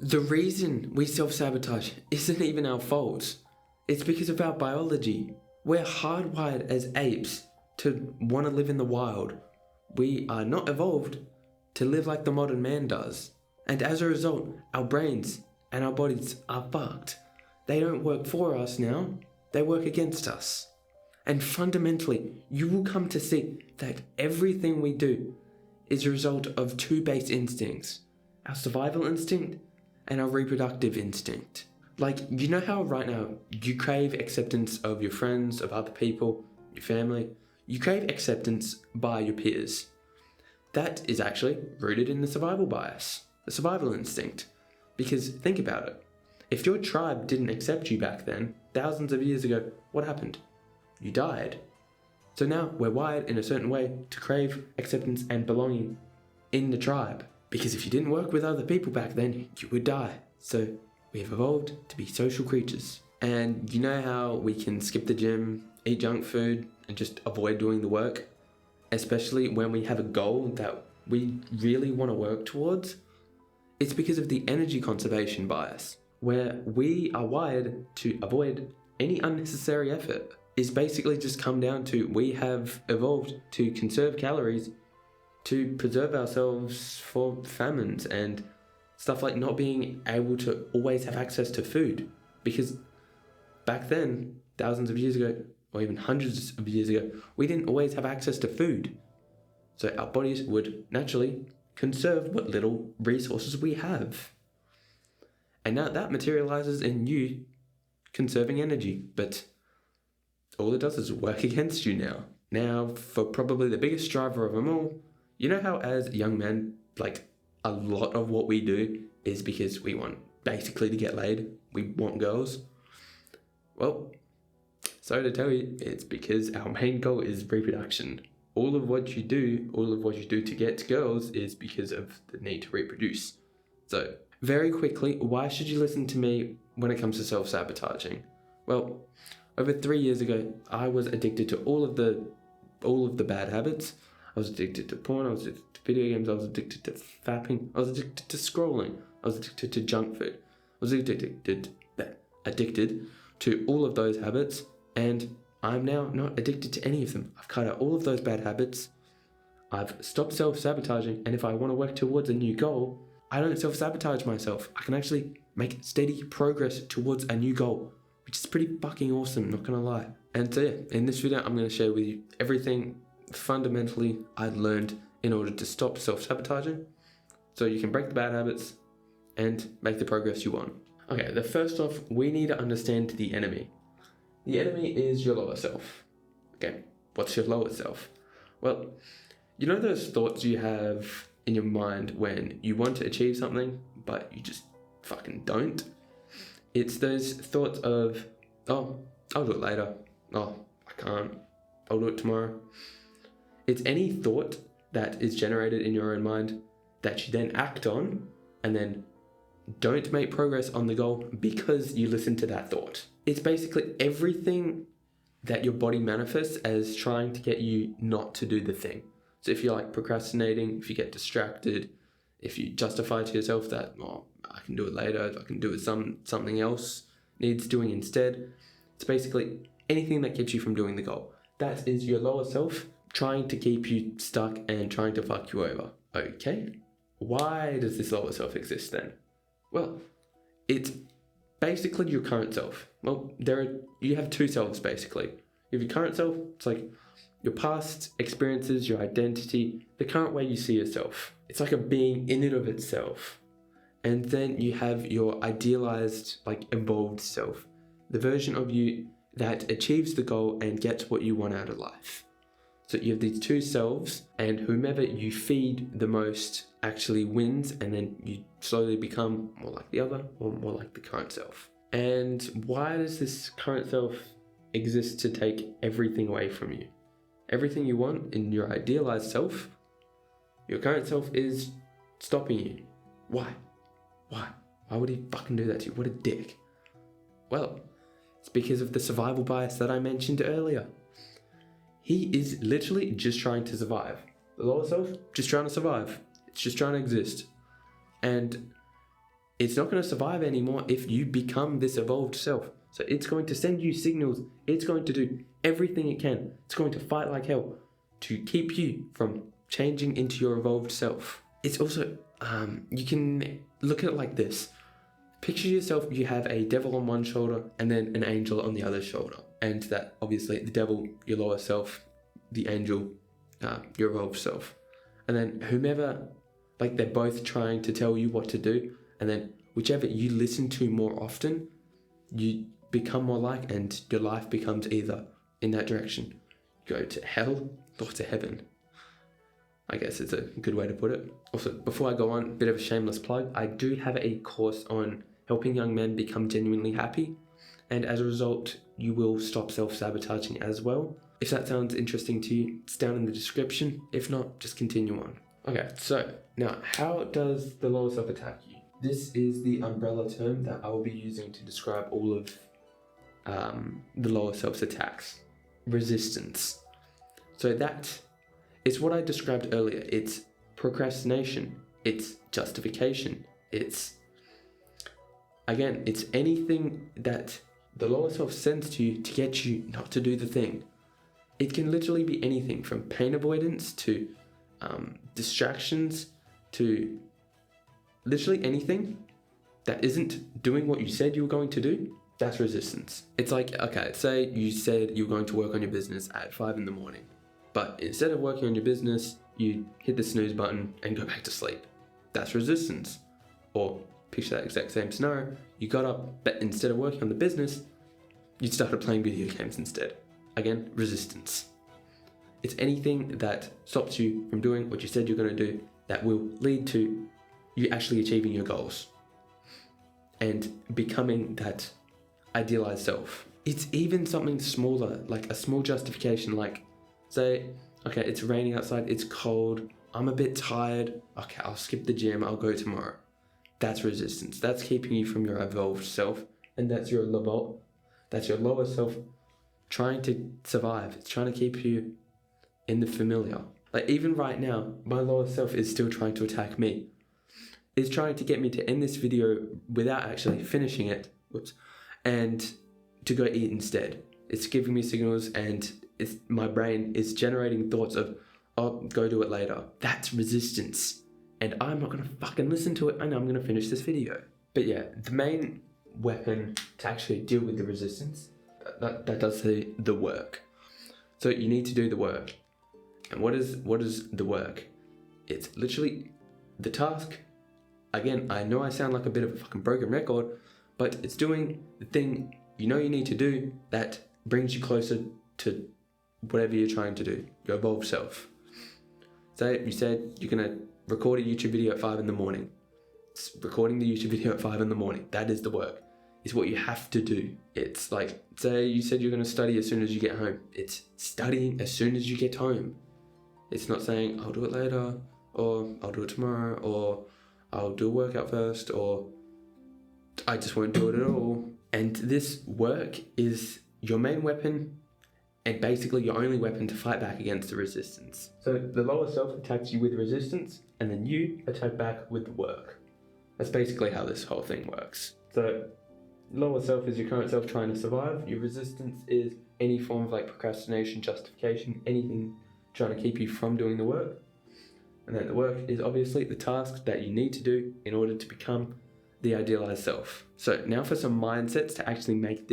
The reason we self-sabotage isn't even our fault. It's because of our biology. We're hardwired as apes to want to live in the wild. We are not evolved to live like the modern man does. And as a result, our brains and our bodies are fucked. They don't work for us now, they work against us. And fundamentally, you will come to see that everything we do is a result of two base instincts: our survival instinct and our reproductive instinct. Like, you know how right now you crave acceptance of your friends, of other people, your family? You crave acceptance by your peers. That is actually rooted in the survival bias, the survival instinct. Because think about it. If your tribe didn't accept you back then, thousands of years ago, what happened? You died. So now we're wired in a certain way to crave acceptance and belonging in the tribe. Because if you didn't work with other people back then, you would die. So we've evolved to be social creatures. And you know how we can skip the gym, eat junk food, and just avoid doing the work? Especially when we have a goal that we really want to work towards? It's because of the energy conservation bias, where we are wired to avoid any unnecessary effort. It's basically just come down to we have evolved to conserve calories to preserve ourselves for famines and stuff like not being able to always have access to food. Because back then, thousands of years ago, or even hundreds of years ago, we didn't always have access to food. So our bodies would naturally conserve what little resources we have. And now that materializes in you conserving energy, but all it does is work against you now. Now, for probably the biggest driver of them all, you know how as young men, like, a lot of what we do is because we want basically to get laid, we want girls? Well, sorry to tell you, it's because our main goal is reproduction. All of what you do to get girls is because of the need to reproduce. So, very quickly, why should you listen to me when it comes to self-sabotaging? Well, over 3 years ago, I was addicted to all of the bad habits. I was addicted to porn, I was addicted to video games, I was addicted to fapping, I was addicted to scrolling, I was addicted to junk food. I was addicted to all of those habits, and I'm now not addicted to any of them. I've cut out all of those bad habits. I've stopped self-sabotaging, and if I want to work towards a new goal, I don't self-sabotage myself. I can actually make steady progress towards a new goal, which is pretty fucking awesome, not gonna lie. And so yeah, in this video, I'm gonna share with you everything fundamentally I'd learned in order to stop self-sabotaging, so you can break the bad habits and make the progress you want. Okay, the first off, we need to understand the enemy. The enemy is your lower self. Okay, what's your lower self? Well, you know those thoughts you have in your mind when you want to achieve something, but you just fucking don't? It's those thoughts of, oh, I'll do it later. Oh, I can't. I'll do it tomorrow. It's any thought that is generated in your own mind that you then act on and then don't make progress on the goal because you listen to that thought. It's basically everything that your body manifests as trying to get you not to do the thing. So if you're like procrastinating, if you get distracted, if you justify to yourself that, oh, I can do it later, I can do it something else needs doing instead. It's basically anything that keeps you from doing the goal. That is your lower self trying to keep you stuck and trying to fuck you over. Okay, why does this lower self exist then? Well, it's basically your current self. Well, you have two selves basically. You have your current self, it's like your past experiences, your identity, the current way you see yourself. It's like a being in and of itself. And then you have your idealized, like, evolved self, the version of you that achieves the goal and gets what you want out of life. So you have these two selves, and whomever you feed the most actually wins, and then you slowly become more like the other or more like the current self. And why does this current self exist? To take everything away from you. Everything you want in your idealized self, your current self is stopping you. Why? Why would he fucking do that to you? What a dick. Well, it's because of the survival bias that I mentioned earlier. He is literally just trying to survive. The lower self, just trying to survive. It's just trying to exist. And it's not going to survive anymore if you become this evolved self. So it's going to send you signals. It's going to do everything it can. It's going to fight like hell to keep you from changing into your evolved self. It's also, you can look at it like this. Picture yourself, you have a devil on one shoulder and then an angel on the other shoulder. And that, obviously, the devil, your lower self, the angel, your evolved self. And then whomever, like, they're both trying to tell you what to do. And then whichever you listen to more often, you become more like, and your life becomes either in that direction. Go to hell or to heaven. I guess it's a good way to put it. Also, before I go on, a bit of a shameless plug. I do have a course on helping young men become genuinely happy. And as a result, you will stop self-sabotaging as well. If that sounds interesting to you, it's down in the description. If not, just continue on. Okay, so now how does the lower self attack you? This is the umbrella term that I will be using to describe all of the lower self's attacks. Resistance. So that is what I described earlier. It's procrastination. It's justification. It's anything that the lower self sends to you to get you not to do the thing. It can literally be anything from pain avoidance to distractions to literally anything that isn't doing what you said you were going to do. That's resistance. It's like, okay, say you said you were going to work on your business at 5 in the morning, but instead of working on your business, you hit the snooze button and go back to sleep. That's resistance. Or picture that exact same scenario. You got up, but instead of working on the business, you started playing video games instead. Again, resistance. It's anything that stops you from doing what you said you're going to do that will lead to you actually achieving your goals and becoming that idealized self. It's even something smaller, like a small justification, like say, okay, it's raining outside, it's cold, I'm a bit tired, okay, I'll skip the gym, I'll go tomorrow. That's resistance. That's keeping you from your evolved self, and that's your lower self trying to survive. It's trying to keep you in the familiar. Like even right now, my lower self is still trying to attack me. It's trying to get me to end this video without actually finishing it. Whoops. And to go eat instead. It's giving me signals, and my brain is generating thoughts of, oh, go do it later. That's resistance. And I'm not going to fucking listen to it. I know I'm going to finish this video. But yeah, the main weapon to actually deal with the resistance, that does the work. So you need to do the work. And what is the work? It's literally the task. Again, I know I sound like a bit of a fucking broken record, but it's doing the thing you know you need to do that brings you closer to whatever you're trying to do, your evolved self. Say you said you're going to record a YouTube video at 5 in the morning. It's recording the YouTube video at 5 in the morning. That is the work. It's what you have to do. It's like, say you said you're going to study as soon as you get home. It's studying as soon as you get home. It's not saying, I'll do it later, or I'll do it tomorrow, or I'll do a workout first, or I just won't do it at all. And this work is your main weapon and basically your only weapon to fight back against the resistance. So the lower self attacks you with resistance, and then you attack back with the work. That's basically how this whole thing works. So lower self is your current self trying to survive. Your resistance is any form of like procrastination, justification, anything trying to keep you from doing the work. And then the work is obviously the task that you need to do in order to become the idealized self. So now for some mindsets to actually make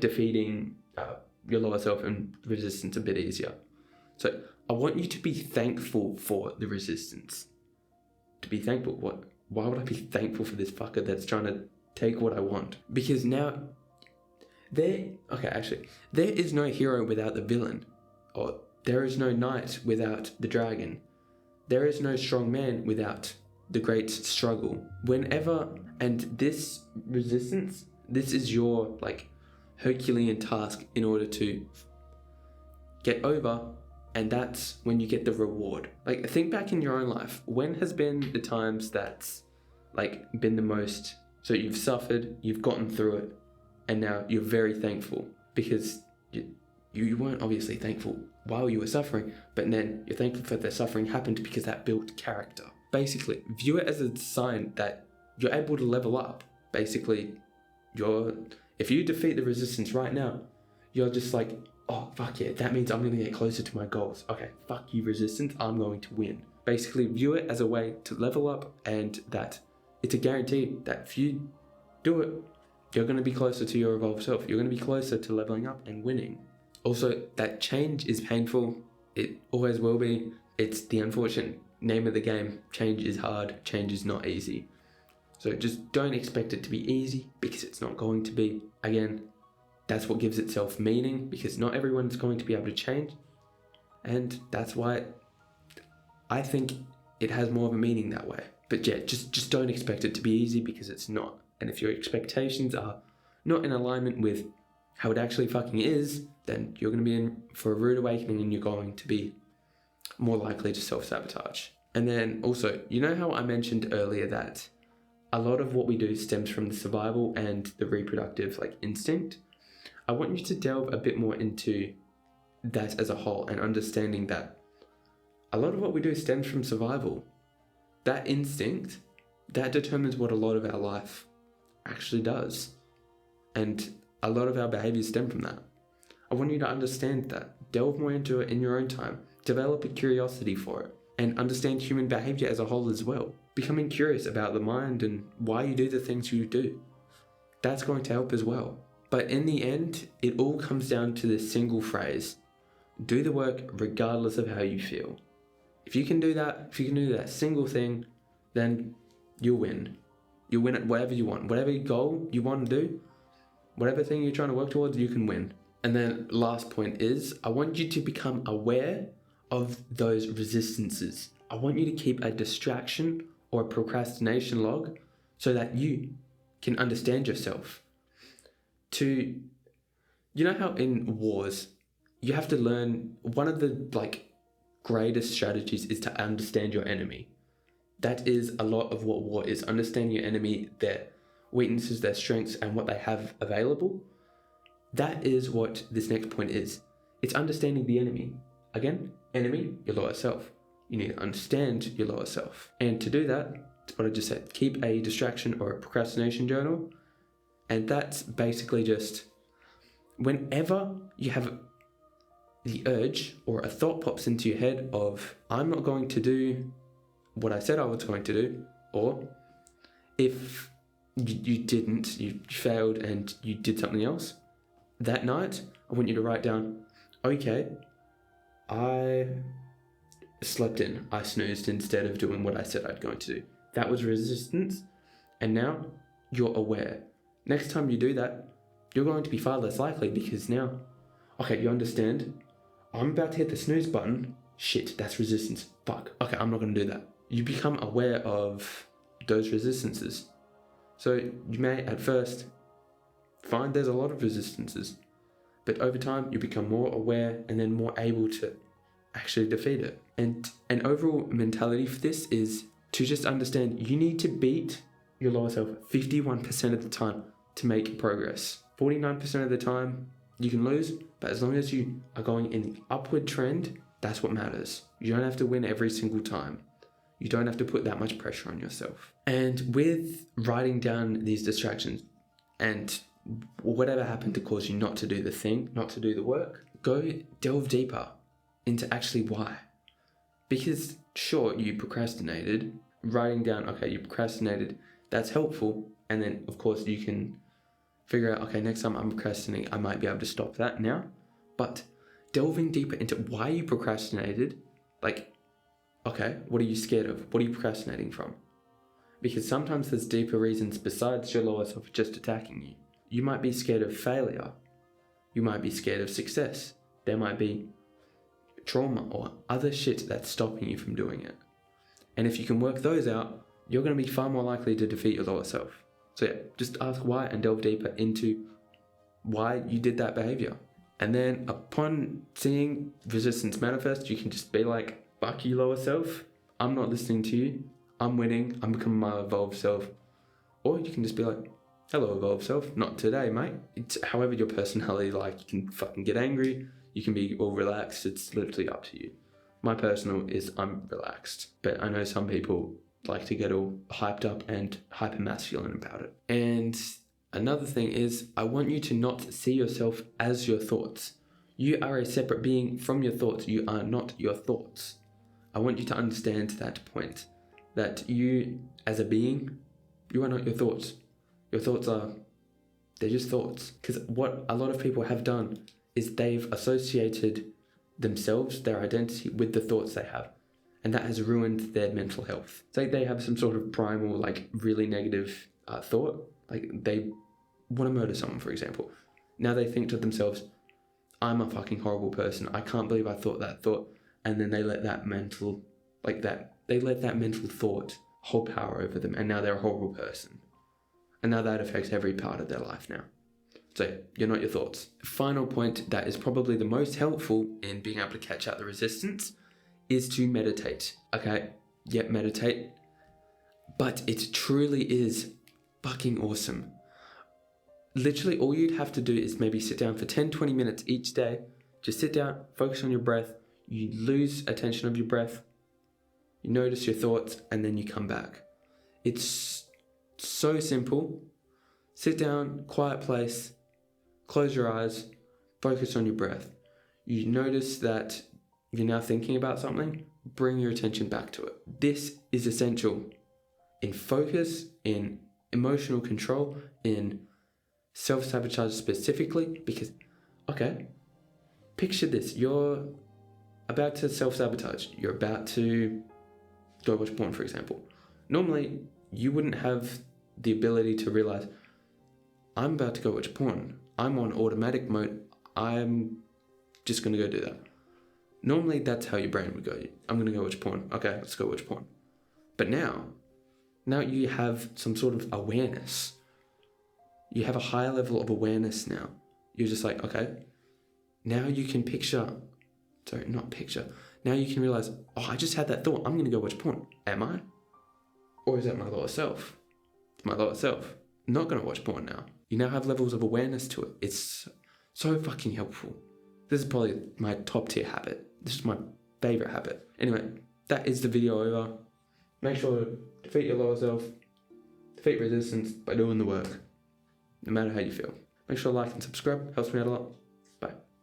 defeating your lower self and resistance a bit easier. So I want you to be thankful for the resistance. To be thankful. Why would I be thankful for this fucker that's trying to take what I want? Because now there is no hero without the villain, or there is no knight without the dragon. There is no strong man without the great struggle. And this resistance, this is your like Herculean task in order to get over, and that's when you get the reward. Like think back in your own life, when has been the times that's like been the most, so you've suffered, you've gotten through it, and now you're very thankful because you weren't obviously thankful while you were suffering, but then you're thankful that the suffering happened because that built character. Basically, view it as a sign that you're able to level up. Basically, if you defeat the resistance right now, you're just like, oh, fuck yeah, that means I'm going to get closer to my goals. Okay, fuck you, resistance, I'm going to win. Basically, view it as a way to level up, and that it's a guarantee that if you do it, you're going to be closer to your evolved self. You're going to be closer to leveling up and winning. Also, that change is painful. It always will be. It's the unfortunate name of the game. Change is hard. Change is not easy. So just don't expect it to be easy, because it's not going to be. Again, that's what gives itself meaning, because not everyone's going to be able to change. And that's why I think it has more of a meaning that way. But yeah, just don't expect it to be easy, because it's not. And if your expectations are not in alignment with how it actually fucking is, then you're going to be in for a rude awakening, and you're going to be more likely to self-sabotage. And then also, you know how I mentioned earlier that a lot of what we do stems from the survival and the reproductive instinct? I want you to delve a bit more into that as a whole, and understanding that a lot of what we do stems from survival. That instinct, that determines what a lot of our life actually does. And a lot of our behaviors stem from that. I want you to understand that. Delve more into it in your own time. Develop a curiosity for it, and understand human behavior as a whole as well. Becoming curious about the mind and why you do the things you do. That's going to help as well. But in the end, it all comes down to this single phrase: do the work regardless of how you feel. If you can do that single thing, then you'll win. You'll win at whatever you want. Whatever goal you want to do, whatever thing you're trying to work towards, you can win. And then last point is, I want you to become aware of those resistances. I want you to keep a distraction or a procrastination log, so that you can understand yourself. You know how in wars, you have to learn, one of the greatest strategies is to understand your enemy. That is a lot of what war is. Understand your enemy, their weaknesses, their strengths, and what they have available. That is what this next point is. It's understanding the enemy. Again, enemy, your lower self. You need to understand your lower self. And to do that, it's what I just said. Keep a distraction or a procrastination journal. And that's basically just whenever you have the urge or a thought pops into your head of, I'm not going to do what I said I was going to do, or if you failed and you did something else, that night, I want you to write down, okay, I slept in, I snoozed instead of doing what I said I'd going to do. That was resistance, and now you're aware. Next time you do that, you're going to be far less likely, because now, okay, you understand, I'm about to hit the snooze button, shit, that's resistance, fuck, okay, I'm not going to do that. You become aware of those resistances. So you may at first find there's a lot of resistances, but over time you become more aware and then more able to actually defeat it. And an overall mentality for this is to just understand you need to beat your lower self 51% of the time to make progress. 49% of the time you can lose, but as long as you are going in the upward trend, that's what matters. You don't have to win every single time. You don't have to put that much pressure on yourself. And with writing down these distractions and whatever happened to cause you not to do the thing, not to do the work, go delve deeper into actually why. Because sure, you procrastinated, writing down, okay, you procrastinated, that's helpful. And then of course you can figure out, okay, next time I'm procrastinating, I might be able to stop that now. But delving deeper into why you procrastinated, okay, what are you scared of? What are you procrastinating from? Because sometimes there's deeper reasons besides your lower self just attacking you. You might be scared of failure. You might be scared of success. There might be trauma or other shit that's stopping you from doing it. And if you can work those out, you're going to be far more likely to defeat your lower self. So yeah, just ask why and delve deeper into why you did that behavior. And then upon seeing resistance manifest, you can just be like, fuck you, lower self. I'm not listening to you. I'm winning. I'm becoming my evolved self. Or you can just be like, hello, evolved self. Not today, mate. It's however your personality like. You can fucking get angry. You can be all relaxed. It's literally up to you. My personal is I'm relaxed. But I know some people like to get all hyped up and hyper masculine about it. And another thing is, I want you to not see yourself as your thoughts. You are a separate being from your thoughts. You are not your thoughts. I want you to understand that point, that you as a being, you are not your thoughts. Your thoughts they're just thoughts. Because what a lot of people have done is they've associated themselves, their identity, with the thoughts they have. And that has ruined their mental health. It's like they have some sort of primal, like really negative thought. Like they want to murder someone, for example. Now they think to themselves, I'm a fucking horrible person. I can't believe I thought that thought. And then they let that mental, they let that mental thought hold power over them. And now they're a horrible person. And now that affects every part of their life now. So you're not your thoughts. Final point that is probably the most helpful in being able to catch out the resistance is to meditate. Okay, yep, meditate. But it truly is fucking awesome. Literally all you'd have to do is maybe sit down for 10-20 minutes each day. Just sit down, focus on your breath. You lose attention of your breath. You notice your thoughts, and then you come back. It's so simple. Sit down, quiet place, close your eyes, focus on your breath. You notice that you're now thinking about something, bring your attention back to it. This is essential in focus, in emotional control, in self-sabotage specifically, because, okay, picture this. You're about to self-sabotage. You're about to go watch porn, for example. Normally, you wouldn't have the ability to realize, I'm about to go watch porn. I'm on automatic mode. I'm just going to go do that. Normally, that's how your brain would go. I'm going to go watch porn. Okay, let's go watch porn. But now you have some sort of awareness. You have a higher level of awareness now. You're just like, okay, now you can now you can realize, oh, I just had that thought. I'm going to go watch porn. Am I? Or is that my lower self? It's my lower self. I'm not going to watch porn now. You now have levels of awareness to it. It's so fucking helpful. This is probably my top tier habit. This is my favorite habit. Anyway, that is the video over. Make sure to defeat your lower self, defeat resistance by doing the work, no matter how you feel. Make sure to like and subscribe. Helps me out a lot.